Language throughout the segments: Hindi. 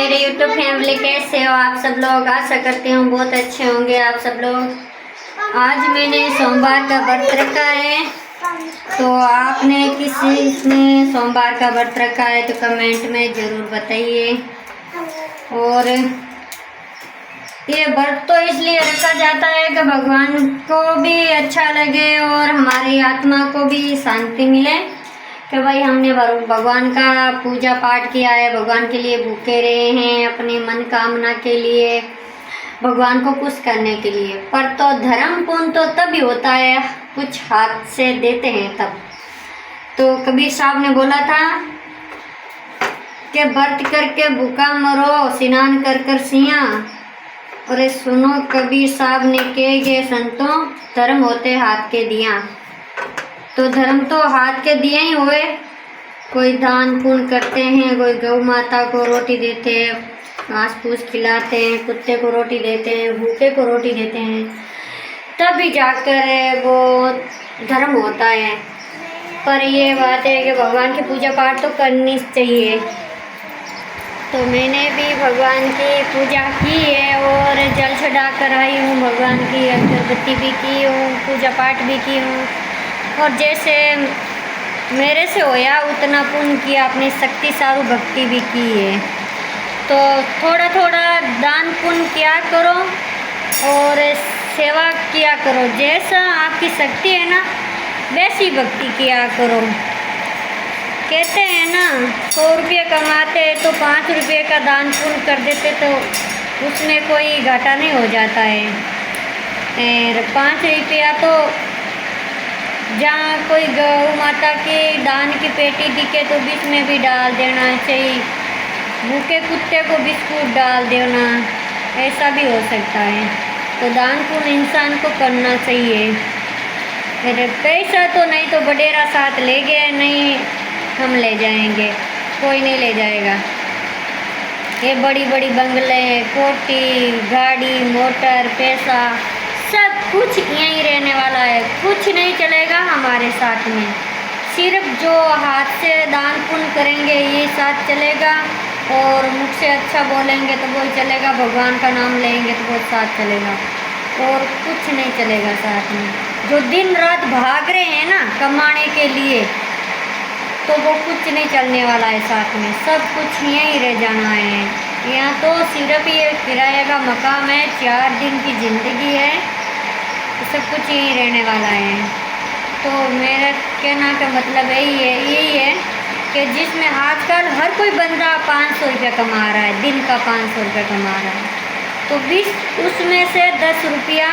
मेरे YouTube फैमिली, कैसे हो आप सब लोग। आशा करती हूँ बहुत अच्छे होंगे आप सब लोग। आज मैंने सोमवार का व्रत रखा है, तो आपने किसी ने सोमवार का व्रत रखा है तो कमेंट में ज़रूर बताइए। और ये व्रत तो इसलिए रखा जाता है कि भगवान को भी अच्छा लगे और हमारी आत्मा को भी शांति मिले कि भाई हमने भगवान का पूजा पाठ किया है, भगवान के लिए भूखे रहे हैं, अपनी मन कामना के लिए, भगवान को खुश करने के लिए। पर तो धर्म पुण्य तो तभी होता है कुछ हाथ से देते हैं तब। तो कबीर साहब ने बोला था कि व्रत करके भूखा मरो, स्नान कर कर सिया। और सुनो कबीर साहब ने कहे गए संतों, धर्म होते हाथ के दिया। तो धर्म तो हाथ के दिए ही हुए। कोई दान पुण्य करते हैं, कोई गौ माता को रोटी देते हैं, घास फूस खिलाते हैं, कुत्ते को रोटी देते हैं, भूखे को रोटी देते हैं, तभी जाकर वो धर्म होता है। पर ये बात है कि भगवान की पूजा पाठ तो करनी चाहिए। तो मैंने भी भगवान की पूजा की है और जल चढ़ा कर आई हूँ, भगवान की अगरबत्ती भी की हूँ, पूजा पाठ भी की हूँ। और जैसे मेरे से होया उतना पुण्य किया, अपनी शक्ति सारू भक्ति भी की है। तो थोड़ा थोड़ा दान पुण्य किया करो और सेवा किया करो। जैसा आपकी शक्ति है ना वैसी भक्ति किया करो। कहते हैं ना 100 रुपये कमाते तो 5 रुपये का दान पुण्य कर देते तो उसमें कोई घाटा नहीं हो जाता है। और 5 रुपया तो जहाँ कोई गौ माता की दान की पेटी दिखे तो बीच में भी डाल देना चाहिए, भूखे कुत्ते को बिस्कुट डाल देना, ऐसा भी हो सकता है। तो दान पुण्य इंसान को करना चाहिए। मेरे पैसा तो नहीं तो बडेरा साथ ले गए, नहीं हम ले जाएंगे, कोई नहीं ले जाएगा। ये बड़ी बड़ी बंगले, कोठी, गाड़ी, मोटर, पैसा सब कुछ यहीं रहने वाला है, कुछ नहीं चलेगा हमारे साथ में। सिर्फ जो हाथ से दान पुण्य करेंगे ये साथ चलेगा, और मुख से अच्छा बोलेंगे तो वो चलेगा, भगवान का नाम लेंगे तो वो साथ चलेगा, और कुछ नहीं चलेगा साथ में। जो दिन रात भाग रहे हैं ना कमाने के लिए, तो वो कुछ नहीं चलने वाला है साथ में, सब कुछ यहीं रह जाना है। यहाँ तो सिर्फ ये किराए का मकान है, 4 दिन की ज़िंदगी है, सब कुछ यहीं रहने वाला है। तो मेरा कहना का मतलब यही है कि जिसमें आजकल हर कोई बंदा 500 रुपया कमा रहा है, दिन का 500 रुपया कमा रहा है, तो 20 उसमें से 10 रुपया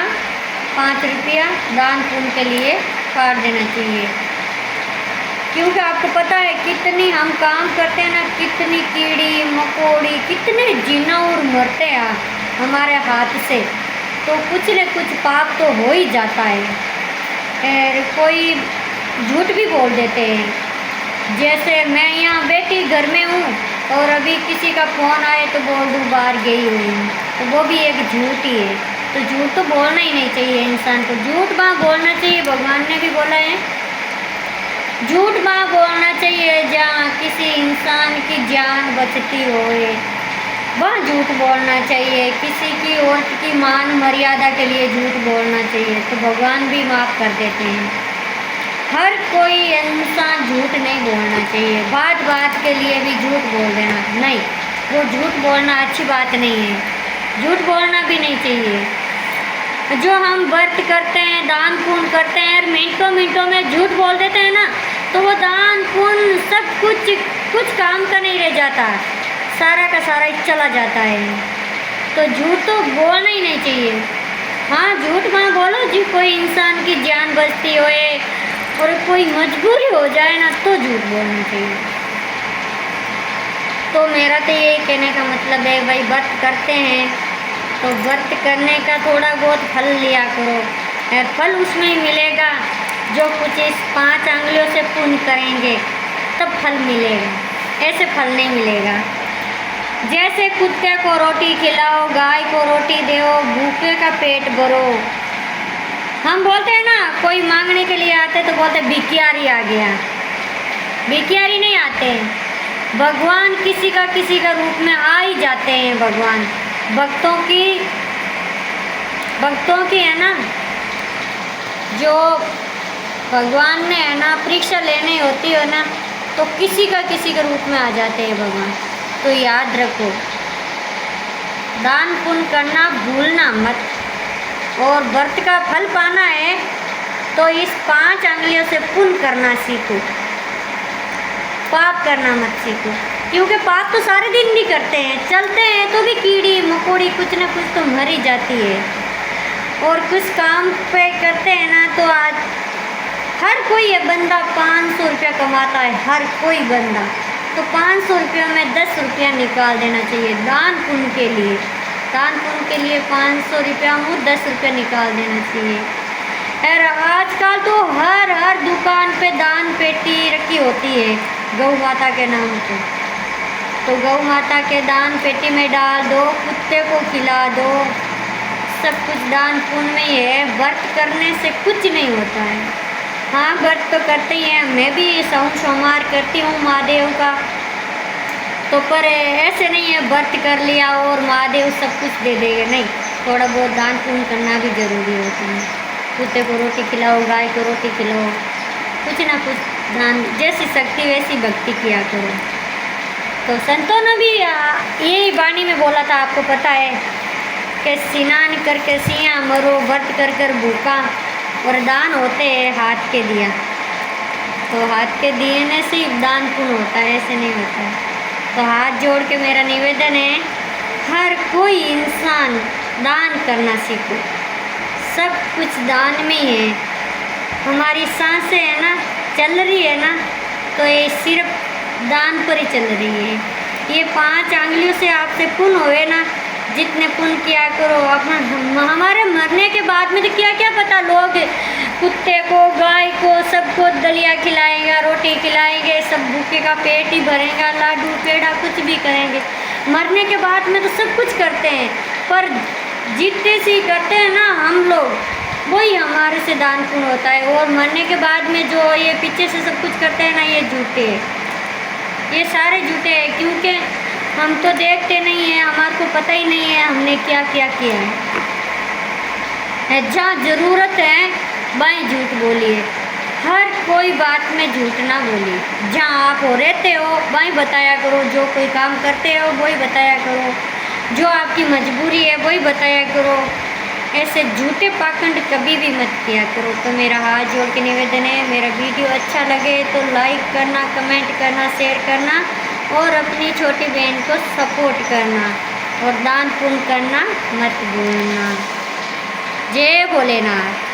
5 रुपया दान पुण्य के लिए काट देना चाहिए। क्योंकि आपको पता है कितनी हम काम करते हैं ना, कितनी कीड़ी मकोड़ी, कितने जिनौर मरते हैं हमारे हाथ से, तो कुछ न कुछ पाप तो हो ही जाता है। कोई झूठ भी बोल देते हैं। जैसे मैं यहाँ बैठी घर में हूँ और अभी किसी का फ़ोन आए तो बोल दूँ बाहर गई हुई हूँ, तो वो भी एक झूठ ही है। तो झूठ तो बोलना ही नहीं चाहिए इंसान को, झूठ वहाँ बोलना चाहिए। भगवान ने भी बोला है झूठ वहाँ बोलना चाहिए जहाँ किसी इंसान की जान बचती होए, वह झूठ बोलना चाहिए। किसी की औरत की मान मर्यादा के लिए झूठ बोलना चाहिए, तो भगवान भी माफ़ कर देते हैं। हर कोई इंसान झूठ नहीं बोलना चाहिए, बात बात के लिए भी झूठ बोल देना नहीं, वो झूठ बोलना अच्छी बात नहीं है, झूठ बोलना भी नहीं चाहिए। जो हम व्रत करते हैं, दान पुण्य करते हैं, मिनटों मिनटों में झूठ बोल देते हैं ना, तो वो दान पुण्य सब कुछ काम का नहीं रह जाता, सारा का सारा चला जाता है। तो झूठ तो बोलना ही नहीं चाहिए। हाँ झूठ वहाँ बोलो जी कोई इंसान की जान बचती होए और कोई मजबूरी हो जाए ना, तो झूठ बोलना चाहिए। तो मेरा तो यही कहने का मतलब है भाई, व्रत करते हैं तो व्रत करने का थोड़ा बहुत फल लिया करो, फल उसमें ही मिलेगा जो कुछ इस 5 आंगलियों से पुण्य करेंगे तब फल मिलेगा, ऐसे फल नहीं मिलेगा। जैसे कुत्ते को रोटी खिलाओ, गाय को रोटी दो, भूखे का पेट भरो। हम बोलते हैं ना कोई मांगने के लिए आते तो बोलते भिखियारी आ गया, भिखियारी नहीं आते, भगवान किसी का रूप में आ ही जाते हैं। भगवान भक्तों की है ना, जो भगवान ने है ना परीक्षा लेनी होती है ना, तो किसी का रूप में आ जाते हैं भगवान। तो याद रखो, दान पुण्य करना भूलना मत। और व्रत का फल पाना है तो इस 5 अंगुलियों से पुण्य करना सीखो, पाप करना मत सीखो। क्योंकि पाप तो सारे दिन भी करते हैं, चलते हैं तो भी कीड़ी मकोड़ी कुछ ना कुछ तो मर ही जाती है। और कुछ काम पे करते हैं ना, तो आज हर कोई ये बंदा 500 रुपया कमाता है, हर कोई बंदा। तो 500 रुपया में 10 रुपया निकाल देना चाहिए दान पुण्य के लिए। दान पुण्य के लिए 500 रुपया में 10 रुपया निकाल देना चाहिए। और आजकल तो हर दुकान पे दान पेटी रखी होती है गौ माता के नाम पे। तो गौ माता के दान पेटी में डाल दो, कुत्ते को खिला दो, सब कुछ दान पुण्य में ही है। व्रत करने से कुछ नहीं होता है। हाँ, व्रत तो करते ही हैं, मैं भी सोमवार करती हूँ महादेव का। तो पर ऐसे नहीं है व्रत कर लिया और महादेव सब कुछ दे देंगे, नहीं। थोड़ा बहुत दान पुण्य करना भी जरूरी होता है। कुत्ते को रोटी खिलाओ, गाय को रोटी खिलाओ, कुछ ना कुछ दान, जैसी शक्ति वैसी भक्ति किया करो। तो संतों ने भी यही वाणी में बोला था, आपको पता है कि स्नान करके सिया मरो, व्रत कर कर भूखा, और दान होते हैं हाथ के दिया। तो हाथ के दिए से दान पुण्य होता है, ऐसे नहीं होता है। तो हाथ जोड़ के मेरा निवेदन है, हर कोई इंसान दान करना सीखो। सब कुछ दान में ही है। हमारी सांसें है ना चल रही है ना, तो ये सिर्फ दान पर ही चल रही है। ये 5 अंगुलियों से आपसे पुण्य होए ना, जितने पुण्य किया करो। अपना हमारे मरने के बाद में तो क्या क्या पता, लोग कुत्ते को गाय को सबको दलिया खिलाएगा, रोटी खिलाएंगे, सब भूखे का पेट ही भरेगा, लाडू पेड़ा कुछ भी करेंगे। मरने के बाद में तो सब कुछ करते हैं, पर जितने सी करते हैं ना हम लोग, वही हमारे से दान पुण्य होता है। और मरने के बाद में जो ये पीछे से सब कुछ करते हैं ना, ये झूठे हैं, ये सारे झूठे हैं। क्योंकि हम तो देखते नहीं हैं, हमारे को पता ही नहीं है हमने क्या क्या किया है। जहाँ ज़रूरत है वहीं झूठ बोलिए, हर कोई बात में झूठ ना बोलिए। जहाँ आप हो रहते हो वहीं बताया करो, जो कोई काम करते हो वही बताया करो, जो आपकी मजबूरी है वही बताया करो। ऐसे झूठे पाखंड कभी भी मत किया करो। तो मेरा हाथ जोड़ के निवेदन है, मेरा वीडियो अच्छा लगे तो लाइक करना, कमेंट करना, शेयर करना, और अपनी छोटी बहन को सपोर्ट करना, और दान पुण्य करना मत भूलना। जय भोलेनाथ।